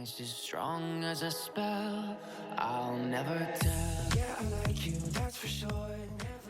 It's as strong as a spell. I'll never tell. Yeah, I like you, that's for sure.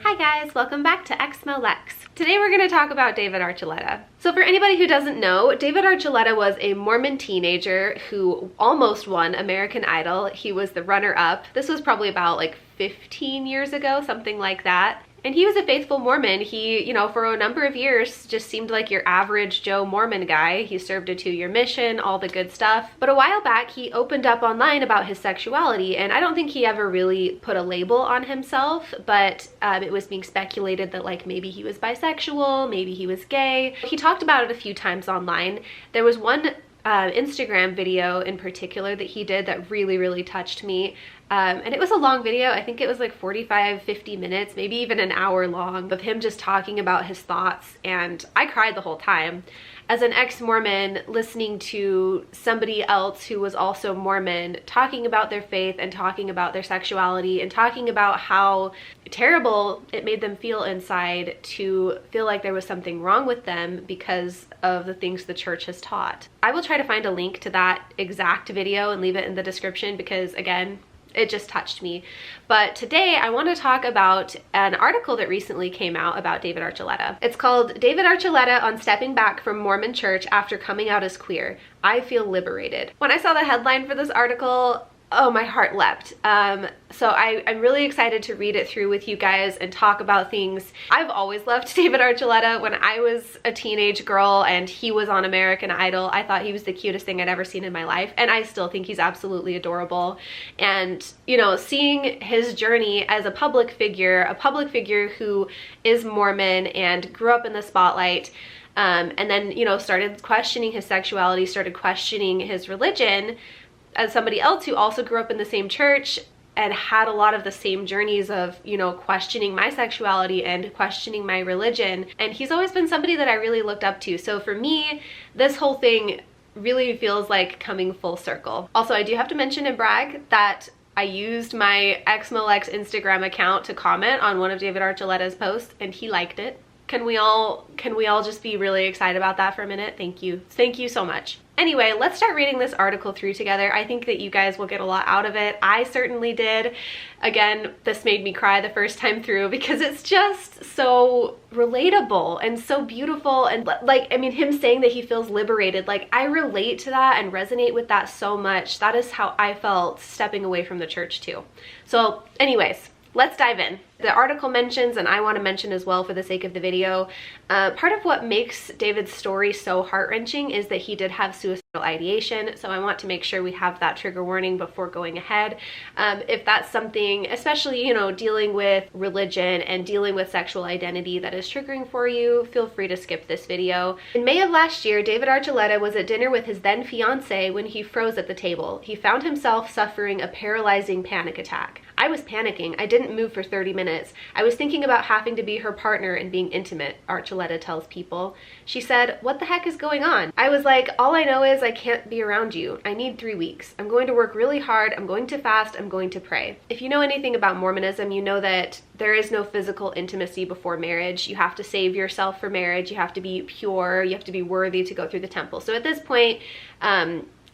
Hi guys, welcome back to Exmo Lex. Today we're going to talk about David Archuleta. So for anybody who doesn't know, David Archuleta was a Mormon teenager who almost won American Idol. He was the runner-up. This was probably about like 15 years ago, something like that. And he was a faithful Mormon. He, for a number of years just seemed like your average Joe Mormon guy. He served a 2-year mission, all the good stuff. But a while back, he opened up online about his sexuality, and I don't think he ever really put a label on himself, but it was being speculated that like maybe he was bisexual, maybe he was gay. He talked about it a few times online. There was one Instagram video in particular that he did that really touched me. And it was a long video. I think it was like 45, 50 minutes, maybe even an hour long, of him just talking about his thoughts, and I cried the whole time. As an ex-Mormon, listening to somebody else who was also Mormon talking about their faith and talking about their sexuality and talking about how terrible it made them feel inside to feel like there was something wrong with them because of the things the church has taught. I will try to find a link to that exact video and leave it in the description because, again, it just touched me. But today I want to talk about an article that recently came out about David Archuleta. It's called David Archuleta on Stepping Back from Mormon Church After Coming Out as Queer. I Feel Liberated. When I saw the headline for this article, oh, my heart leapt. So I'm really excited to read it through with you guys and talk about things. I've always loved David Archuleta. When I was a teenage girl and he was on American Idol, I thought he was the cutest thing I'd ever seen in my life, and I still think he's absolutely adorable. And, seeing his journey as a public figure who is Mormon and grew up in the spotlight, and then, started questioning his sexuality, started questioning his religion, as somebody else who also grew up in the same church and had a lot of the same journeys of, questioning my sexuality and questioning my religion. And he's always been somebody that I really looked up to. So for me, this whole thing really feels like coming full circle. Also, I do have to mention and brag that I used my Exmo Lex Instagram account to comment on one of David Archuleta's posts, and he liked it. Can we all just be really excited about that for a minute? Thank you. Thank you so much. Anyway, let's start reading this article through together. I think that you guys will get a lot out of it. I certainly did. Again, this made me cry the first time through because it's just so relatable and so beautiful. And him saying that he feels liberated, I relate to that and resonate with that so much. That is how I felt stepping away from the church too. So anyways, let's dive in. The article mentions, and I want to mention as well for the sake of the video, part of what makes David's story so heart-wrenching is that he did have suicidal ideation, so I want to make sure we have that trigger warning before going ahead. If that's something, especially, dealing with religion and dealing with sexual identity, that is triggering for you, feel free to skip this video. In May of last year, David Archuleta was at dinner with his then fiance when he froze at the table. He found himself suffering a paralyzing panic attack. I was panicking. I didn't move for 30 minutes. I was thinking about having to be her partner and being intimate, Archuleta tells People. She said, "What the heck is going on?" I was like, "All I know is I can't be around you. I need 3 weeks. I'm going to work really hard. I'm going to fast. I'm going to pray." If you know anything about Mormonism, you know that there is no physical intimacy before marriage. You have to save yourself for marriage. You have to be pure. You have to be worthy to go through the temple. So at this point,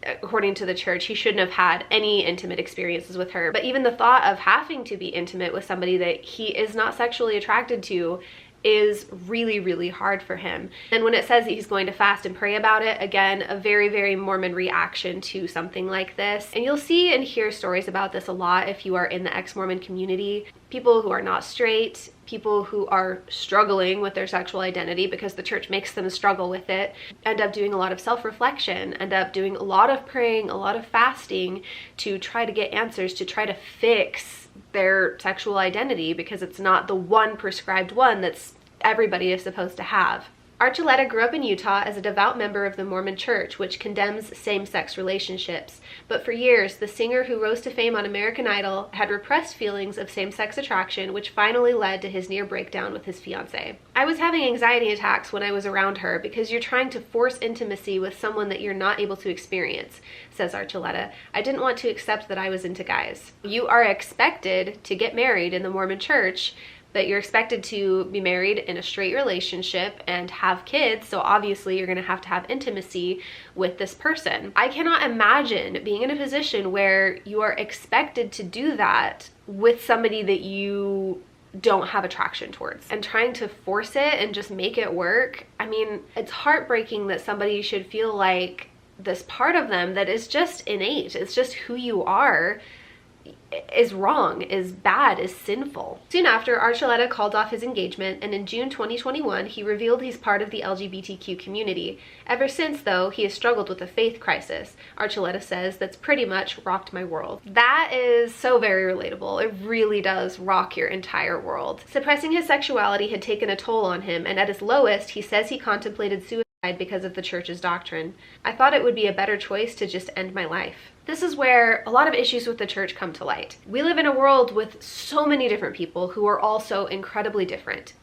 according to the church, he shouldn't have had any intimate experiences with her. But even the thought of having to be intimate with somebody that he is not sexually attracted to is really hard for him. And when it says that he's going to fast and pray about it, again, a very Mormon reaction to something like this. And you'll see and hear stories about this a lot if you are in the ex-Mormon community. People who are not straight, people who are struggling with their sexual identity because the church makes them struggle with it, end up doing a lot of self-reflection, end up doing a lot of praying, a lot of fasting to try to get answers, to try to fix their sexual identity because it's not the one prescribed one that's everybody is supposed to have. Archuleta grew up in Utah as a devout member of the Mormon Church, which condemns same-sex relationships. But for years, the singer who rose to fame on American Idol had repressed feelings of same-sex attraction, which finally led to his near breakdown with his fiancée. "I was having anxiety attacks when I was around her because you're trying to force intimacy with someone that you're not able to experience," says Archuleta. "I didn't want to accept that I was into guys." You are expected to get married in the Mormon Church, that you're expected to be married in a straight relationship and have kids, so obviously you're gonna have to have intimacy with this person. I cannot imagine being in a position where you are expected to do that with somebody that you don't have attraction towards, and trying to force it and just make it work. I mean, it's heartbreaking that somebody should feel like this part of them that is just innate, it's just who you are, is wrong, is bad, is sinful. Soon after, Archuleta called off his engagement, and in June 2021, he revealed he's part of the LGBTQ community. Ever since, though, he has struggled with a faith crisis. Archuleta says, "That's pretty much rocked my world." That is so very relatable. It really does rock your entire world. Suppressing his sexuality had taken a toll on him, and at his lowest, he says he contemplated suicide because of the church's doctrine. "I thought it would be a better choice to just end my life." This is where a lot of issues with the church come to light. We live in a world with so many different people who are also incredibly different.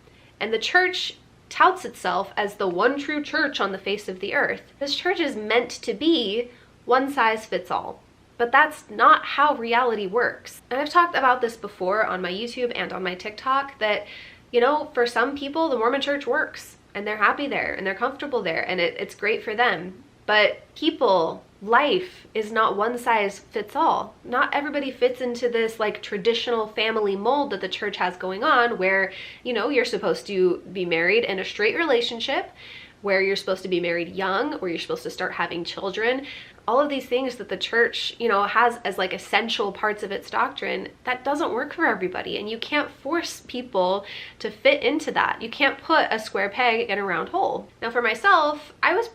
And the church touts itself as the one true church on the face of the earth. This church is meant to be one size fits all. But that's not how reality works. And I've talked about this before on my YouTube and on my TikTok that, you know, for some people, the Mormon church works and they're happy there and they're comfortable there and it's great for them. But people, life is not one size fits all. Not everybody fits into this like traditional family mold that the church has going on where, you know, you're supposed to be married in a straight relationship, where you're supposed to be married young, where you're supposed to start having children. All of these things that the church, you know, has as like essential parts of its doctrine, that doesn't work for everybody. And you can't force people to fit into that. You can't put a square peg in a round hole. Now for myself, I was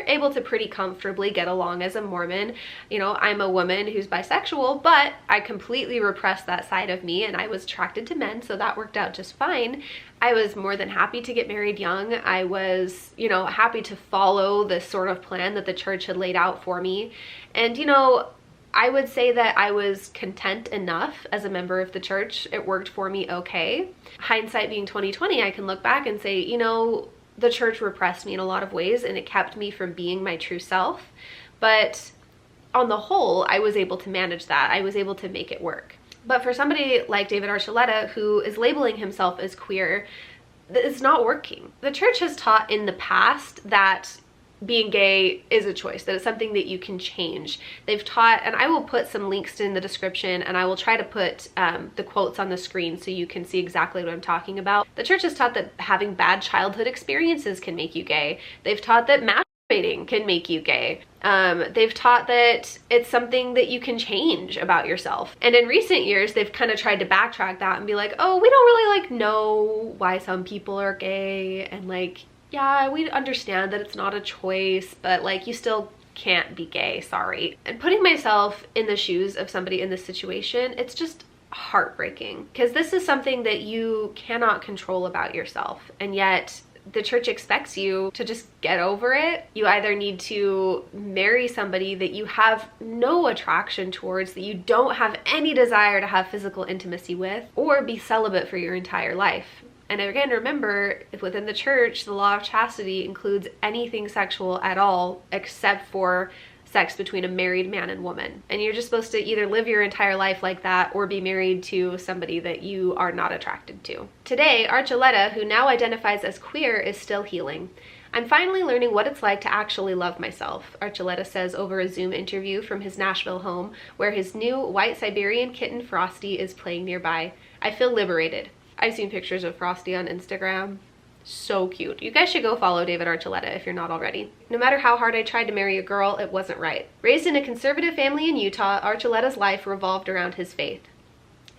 able to pretty comfortably get along as a Mormon. You know, I'm a woman who's bisexual, but I completely repressed that side of me and I was attracted to men, so that worked out just fine. I was more than happy to get married young. I was, you know, happy to follow this sort of plan that the church had laid out for me. And, you know, I would say that I was content enough as a member of the church. It worked for me okay. Hindsight being 2020, I can look back and say, you know, the church repressed me in a lot of ways and it kept me from being my true self. But on the whole, I was able to manage that. I was able to make it work. But for somebody like David Archuleta, who is labeling himself as queer, it's not working. The church has taught in the past that being gay is a choice, that it's something that you can change. They've taught, and I will put some links in the description and I will try to put the quotes on the screen so you can see exactly what I'm talking about. The church has taught that having bad childhood experiences can make you gay. They've taught that masturbating can make you gay. They've taught that it's something that you can change about yourself. And in recent years, they've kind of tried to backtrack that and be like, oh, we don't really like know why some people are gay, and like, yeah, we understand that it's not a choice, but like you still can't be gay, sorry. And putting myself in the shoes of somebody in this situation, it's just heartbreaking because this is something that you cannot control about yourself, and yet the church expects you to just get over it. You either need to marry somebody that you have no attraction towards, that you don't have any desire to have physical intimacy with, or be celibate for your entire life. And again, remember, if within the church, the law of chastity includes anything sexual at all except for sex between a married man and woman. And you're just supposed to either live your entire life like that or be married to somebody that you are not attracted to. Today, Archuleta, who now identifies as queer, is still healing. "I'm finally learning what it's like to actually love myself," Archuleta says over a Zoom interview from his Nashville home, where his new white Siberian kitten Frosty is playing nearby. "I feel liberated." I've seen pictures of Frosty on Instagram. So cute. You guys should go follow David Archuleta if you're not already. "No matter how hard I tried to marry a girl, it wasn't right." Raised in a conservative family in Utah, Archuleta's life revolved around his faith.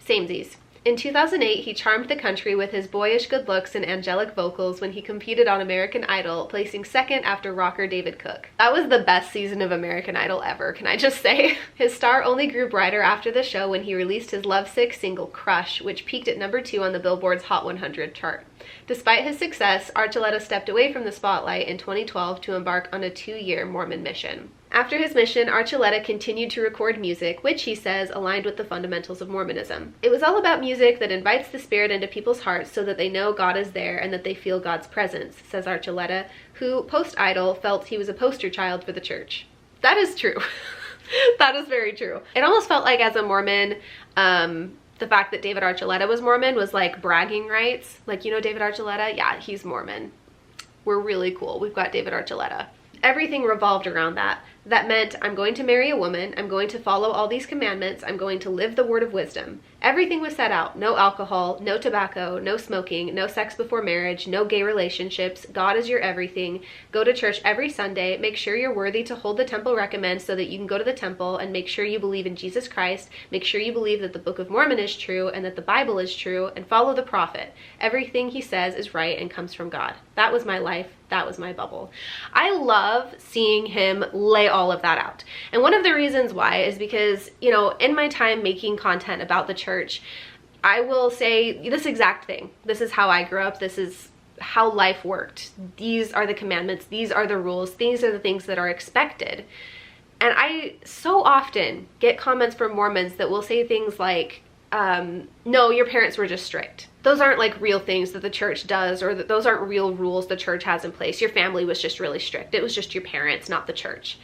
Samesies. In 2008, he charmed the country with his boyish good looks and angelic vocals when he competed on American Idol, placing second after rocker David Cook. That was the best season of American Idol ever, can I just say? His star only grew brighter after the show when he released his lovesick single, Crush, which peaked at number 2 on the Billboard's Hot 100 chart. Despite his success, Archuleta stepped away from the spotlight in 2012 to embark on a 2-year Mormon mission. After his mission, Archuleta continued to record music, which he says aligned with the fundamentals of Mormonism. "It was all about music that invites the spirit into people's hearts so that they know God is there and that they feel God's presence," says Archuleta, who, post-Idol, felt he was a poster child for the church. That is true. That is very true. It almost felt like as a Mormon, The fact that David Archuleta was Mormon was like bragging rights. Like, you know David Archuleta? Yeah, he's Mormon. We're really cool. We've got David Archuleta. Everything revolved around that. That meant I'm going to marry a woman, I'm going to follow all these commandments, I'm going to live the word of wisdom. Everything was set out. No alcohol, no tobacco, no smoking, no sex before marriage, no gay relationships. God is your everything. Go to church every Sunday. Make sure you're worthy to hold the temple recommends so that you can go to the temple, and make sure you believe in Jesus Christ. Make sure you believe that the Book of Mormon is true and that the Bible is true, and follow the prophet. Everything he says is right and comes from God. That was my life. That was my bubble. I love seeing him lay all of that out. And one of the reasons why is because, you know, in my time making content about the church, I will say this exact thing. This is how I grew up. This is how life worked. These are the commandments. These are the rules. These are the things that are expected. And I so often get comments from Mormons that will say things like, no, your parents were just strict. Those aren't like real things that the church does, or that those aren't real rules the church has in place. Your family was just really strict. It was just your parents, not the church.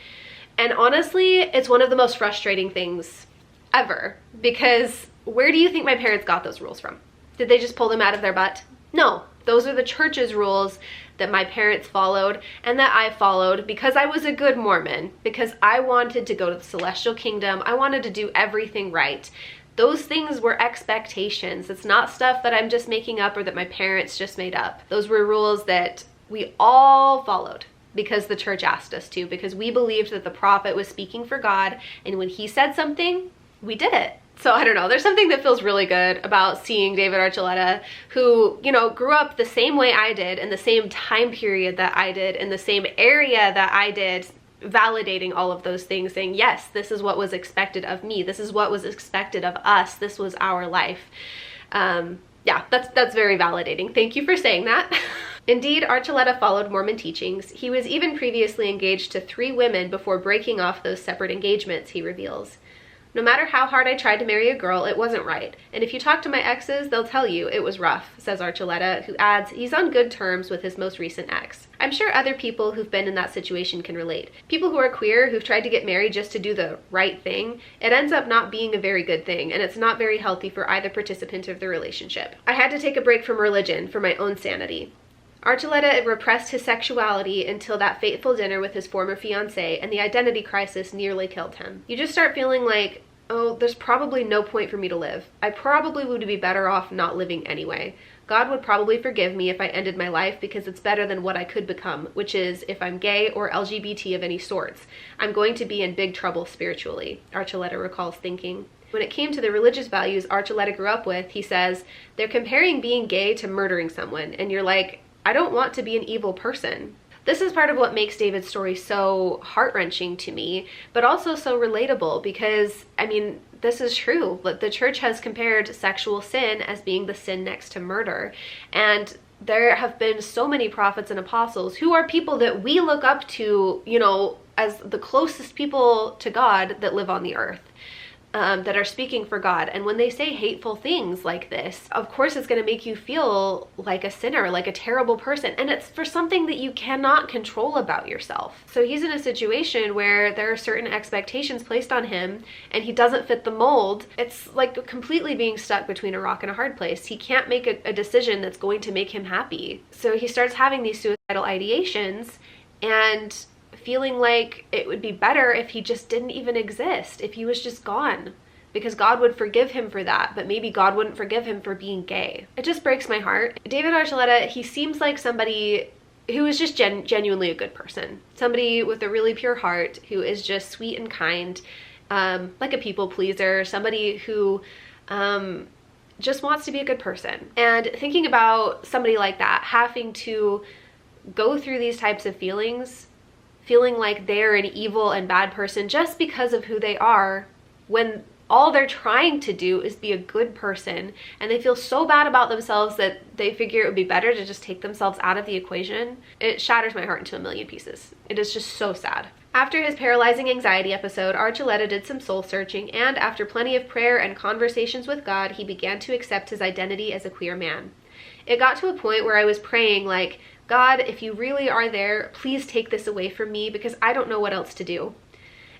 And honestly, it's one of the most frustrating things ever, because where do you think my parents got those rules from? Did they just pull them out of their butt? No, those are the church's rules that my parents followed and that I followed because I was a good Mormon, because I wanted to go to the celestial kingdom. I wanted to do everything right. Those things were expectations. It's not stuff that I'm just making up or that my parents just made up. Those were rules that we all followed because the church asked us to, because we believed that the prophet was speaking for God, and when he said something, we did it. So I don't know, there's something that feels really good about seeing David Archuleta, who, you know, grew up the same way I did, in the same time period that I did, in the same area that I did, validating all of those things, saying, yes, this is what was expected of me. This is what was expected of us. This was our life. Yeah, that's very validating. Thank you for saying that. Indeed, Archuleta followed Mormon teachings. He was even previously engaged to 3 women before breaking off those separate engagements, he reveals. No matter how hard I tried to marry a girl, it wasn't right. And if you talk to my exes, they'll tell you it was rough, says Archuleta, who adds he's on good terms with his most recent ex. I'm sure other people who've been in that situation can relate. People who are queer, who've tried to get married just to do the right thing, it ends up not being a very good thing, and it's not very healthy for either participant of the relationship. I had to take a break from religion for my own sanity. Archuleta repressed his sexuality until that fateful dinner with his former fiancée, and the identity crisis nearly killed him. You just start feeling like, oh, there's probably no point for me to live. I probably would be better off not living anyway. God would probably forgive me if I ended my life because it's better than what I could become, which is if I'm gay or LGBT of any sorts. I'm going to be in big trouble spiritually, Archuleta recalls thinking. When it came to the religious values Archuleta grew up with, he says, they're comparing being gay to murdering someone, and you're like, I don't want to be an evil person. This is part of what makes David's story so heart-wrenching to me, but also so relatable because, I mean, this is true. The church has compared sexual sin as being the sin next to murder. And there have been so many prophets and apostles who are people that we look up to, you know, as the closest people to God that live on the earth. That are speaking for God. And when they say hateful things like this, of course it's going to make you feel like a sinner, like a terrible person. And it's for something that you cannot control about yourself. So he's in a situation where there are certain expectations placed on him and he doesn't fit the mold. It's like completely being stuck between a rock and a hard place. He can't make a decision that's going to make him happy. So he starts having these suicidal ideations and feeling like it would be better if he just didn't even exist, if he was just gone, because God would forgive him for that, but maybe God wouldn't forgive him for being gay. It just breaks my heart. David Archuleta, he seems like somebody who is just genuinely a good person, somebody with a really pure heart, who is just sweet and kind, like a people pleaser, somebody who just wants to be a good person. And thinking about somebody like that having to go through these types of feelings, feeling like they're an evil and bad person just because of who they are, when all they're trying to do is be a good person, and they feel so bad about themselves that they figure it would be better to just take themselves out of the equation. It shatters my heart into a million pieces. It is just so sad. After his paralyzing anxiety episode, Archuleta did some soul searching, and after plenty of prayer and conversations with God, he began to accept his identity as a queer man. It got to a point where I was praying like, God, if you really are there, please take this away from me because I don't know what else to do.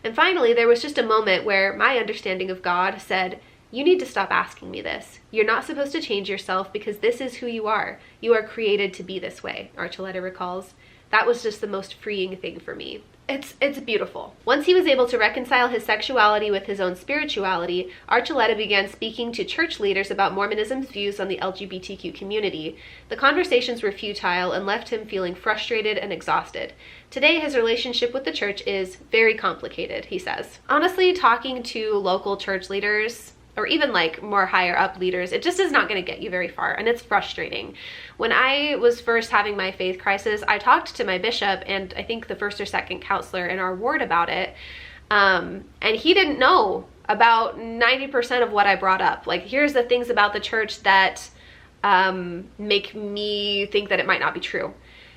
And finally, there was just a moment where my understanding of God said, You need to stop asking me this. You're not supposed to change yourself because this is who you are. You are created to be this way, Archuleta recalls. That was just the most freeing thing for me. It's beautiful. Once he was able to reconcile his sexuality with his own spirituality, Archuleta began speaking to church leaders about Mormonism's views on the LGBTQ community. The conversations were futile and left him feeling frustrated and exhausted. Today, his relationship with the church is very complicated, he says. Honestly, talking to local church leaders, or even like more higher up leaders, it just is not going to get you very far, and it's frustrating. When I was first having my faith crisis, I talked to my bishop and I think the first or second counselor in our ward about it, and he didn't know about 90% of what I brought up. Like, here's the things about the church that make me think that it might not be true.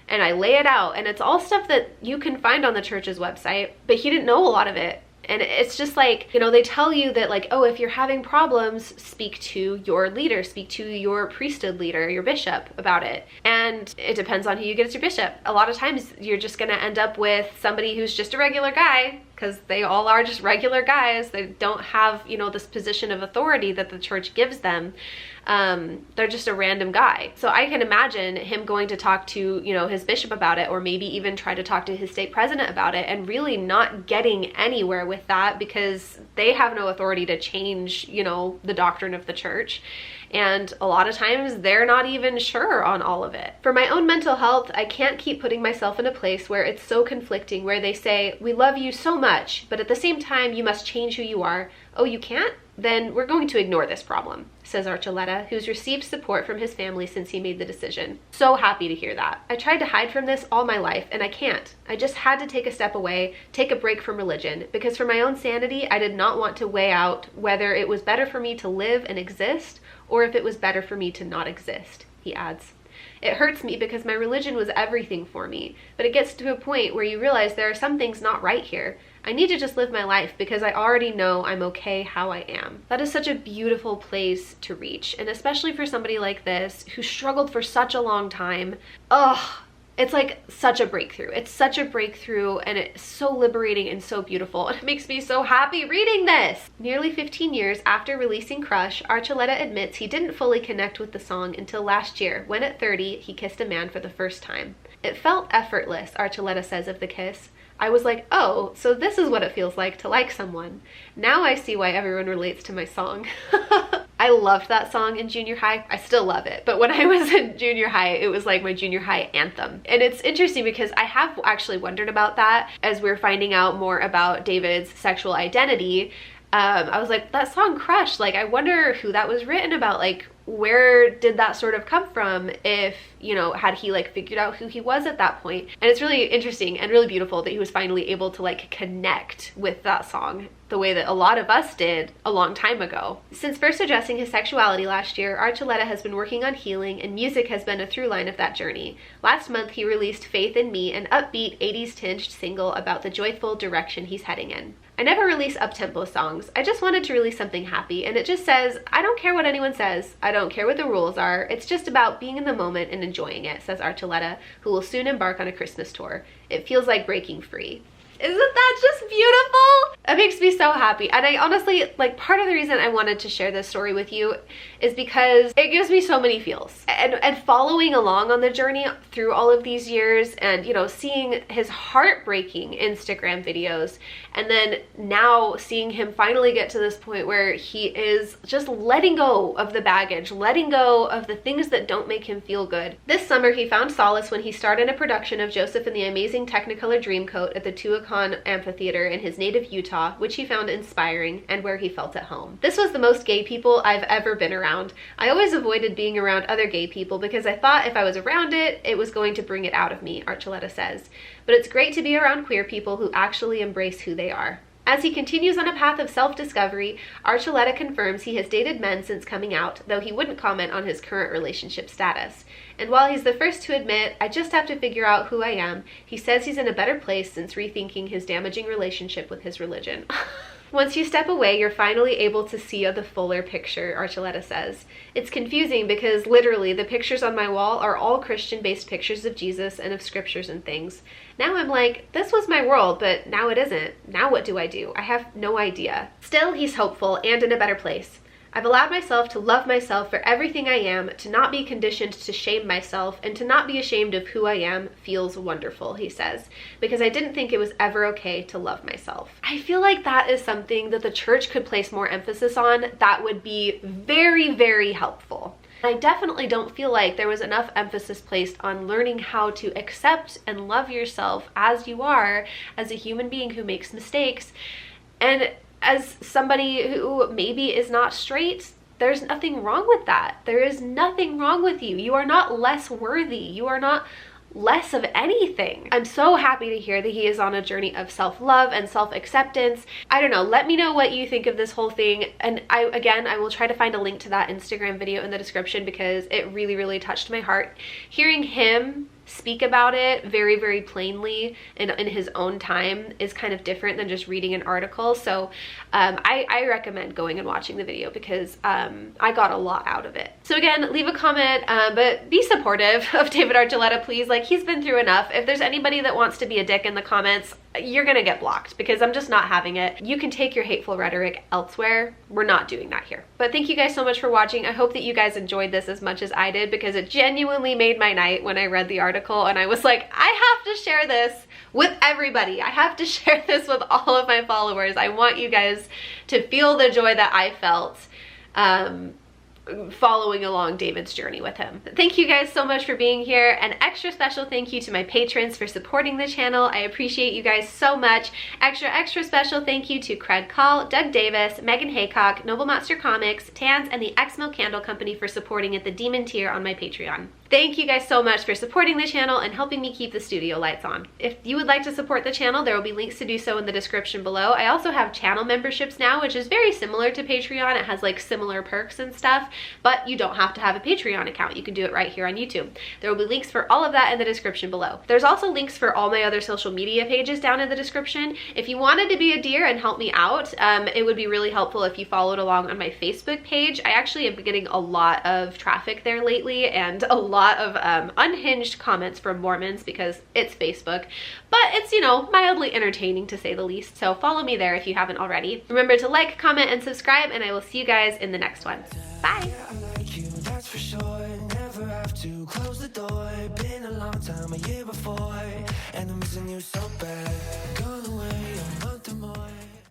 And I lay it out, and it's all stuff that you can find on the church's website, but he didn't know a lot of it. And it's just like, you know, they tell you that like, oh, if you're having problems, speak to your leader, speak to your priesthood leader, your bishop about it. And it depends on who you get as your bishop. A lot of times you're just going to end up with somebody who's just a regular guy, because they all are just regular guys. They don't have, you know, this position of authority that the church gives them. They're just a random guy. So I can imagine him going to talk to, you know, his bishop about it, or maybe even try to talk to his state president about it, and really not getting anywhere with that because they have no authority to change, you know, the doctrine of the church. And a lot of times they're not even sure on all of it. For my own mental health, I can't keep putting myself in a place where it's so conflicting, where they say, we love you so much, but at the same time, you must change who you are. Oh, you can't? Then we're going to ignore this problem, says Archuleta, who's received support from his family since he made the decision. So happy to hear that. I tried to hide from this all my life, and I can't. I just had to take a step away, take a break from religion, because for my own sanity, I did not want to weigh out whether it was better for me to live and exist, or if it was better for me to not exist, he adds. It hurts me because my religion was everything for me, but it gets to a point where you realize there are some things not right here. I need to just live my life because I already know I'm okay how I am. That is such a beautiful place to reach, and especially for somebody like this who struggled for such a long time. Ugh. It's like such a breakthrough. It's such a breakthrough, and it's so liberating and so beautiful. And it makes me so happy reading this. Nearly 15 years after releasing Crush, Archuleta admits he didn't fully connect with the song until last year, when at 30, he kissed a man for the first time. It felt effortless, Archuleta says of the kiss. I was like, oh, so this is what it feels like to like someone. Now I see why everyone relates to my song. I loved that song in junior high. I still love it. But when I was in junior high, it was like my junior high anthem. And it's interesting because I have actually wondered about that as we're finding out more about David's sexual identity. I was like, that song Crush, like, I wonder who that was written about. Like, where did that sort of come from? If, you know, had he like figured out who he was at that point? And it's really interesting and really beautiful that he was finally able to like connect with that song the way that a lot of us did a long time ago. Since first addressing his sexuality last year, Archuleta has been working on healing, and music has been a through line of that journey. Last month, he released Faith in Me, an upbeat 80s tinged single about the joyful direction he's heading in. I never release up-tempo songs. I just wanted to release something happy, and it just says, I don't care what anyone says. I don't care what the rules are. It's just about being in the moment and enjoying it, says Archuleta, who will soon embark on a Christmas tour. It feels like breaking free. Isn't that just beautiful? It makes me so happy. And I honestly, like, part of the reason I wanted to share this story with you is because it gives me so many feels. And following along on the journey through all of these years, and, you know, seeing his heartbreaking Instagram videos, and then now seeing him finally get to this point where he is just letting go of the baggage, letting go of the things that don't make him feel good. This summer, he found solace when he starred in a production of Joseph and the Amazing Technicolor Dreamcoat at the Tuacahn Amphitheater in his native Utah, which he found inspiring and where he felt at home. This was the most gay people I've ever been around. I always avoided being around other gay people because I thought if I was around it, it was going to bring it out of me, Archuleta says. But it's great to be around queer people who actually embrace who they are. As he continues on a path of self-discovery, Archuleta confirms he has dated men since coming out, though he wouldn't comment on his current relationship status. And while he's the first to admit, I just have to figure out who I am, he says he's in a better place since rethinking his damaging relationship with his religion. Once you step away, you're finally able to see the fuller picture, Archuleta says. It's confusing because literally the pictures on my wall are all Christian-based pictures of Jesus and of scriptures and things. Now I'm like, this was my world, but now it isn't. Now what do? I have no idea. Still, he's hopeful and in a better place. I've allowed myself to love myself for everything I am, to not be conditioned to shame myself, and to not be ashamed of who I am feels wonderful, he says, because I didn't think it was ever okay to love myself. I feel like that is something that the church could place more emphasis on. That would be very, very helpful. I definitely don't feel like there was enough emphasis placed on learning how to accept and love yourself as you are, as a human being who makes mistakes. And as somebody who maybe is not straight, there's nothing wrong with that. There is nothing wrong with you. You are not less worthy. You are not less of anything. I'm so happy to hear that he is on a journey of self-love and self-acceptance. I don't know, let me know what you think of this whole thing. And I will try to find a link to that Instagram video in the description because it really, really touched my heart. Hearing him speak about it very, very plainly in his own time is kind of different than just reading an article. So I recommend going and watching the video because I got a lot out of it. So again, leave a comment, but be supportive of David Archuleta, please. Like, he's been through enough. If there's anybody that wants to be a dick in the comments, you're gonna get blocked because I'm just not having it. You can take your hateful rhetoric elsewhere. We're not doing that here. But thank you guys so much for watching. I hope that you guys enjoyed this as much as I did because it genuinely made my night when I read the article and I was like, I have to share this with everybody. I have to share this with all of my followers. I want you guys to feel the joy that I felt following along David's journey with him. Thank you guys so much for being here. An extra special thank you to my patrons for supporting the channel. I appreciate you guys so much. Extra special thank you to Craig Call, Doug Davis, Megan Haycock, Noble Monster Comics, Tans, and the Exmo Candle Company for supporting at the Demon tier on my Patreon. Thank you guys so much for supporting the channel and helping me keep the studio lights on. If you would like to support the channel, there will be links to do so in the description below. I also have channel memberships now, which is very similar to Patreon. It has like similar perks and stuff, but you don't have to have a Patreon account. You can do it right here on YouTube. There will be links for all of that in the description below. There's also links for all my other social media pages down in the description. If you wanted to be a dear and help me out, it would be really helpful if you followed along on my Facebook page. I actually have been getting a lot of traffic there lately and a lot of unhinged comments from Mormons because it's Facebook, but it's, you know, mildly entertaining to say the least. So follow me there if you haven't already. Remember to like, comment, and subscribe, and I will see you guys in the next one. Bye. That's for sure. Never have to close the door. Been a long time, a year before, and I'm missing you so bad. Gone away a month or more.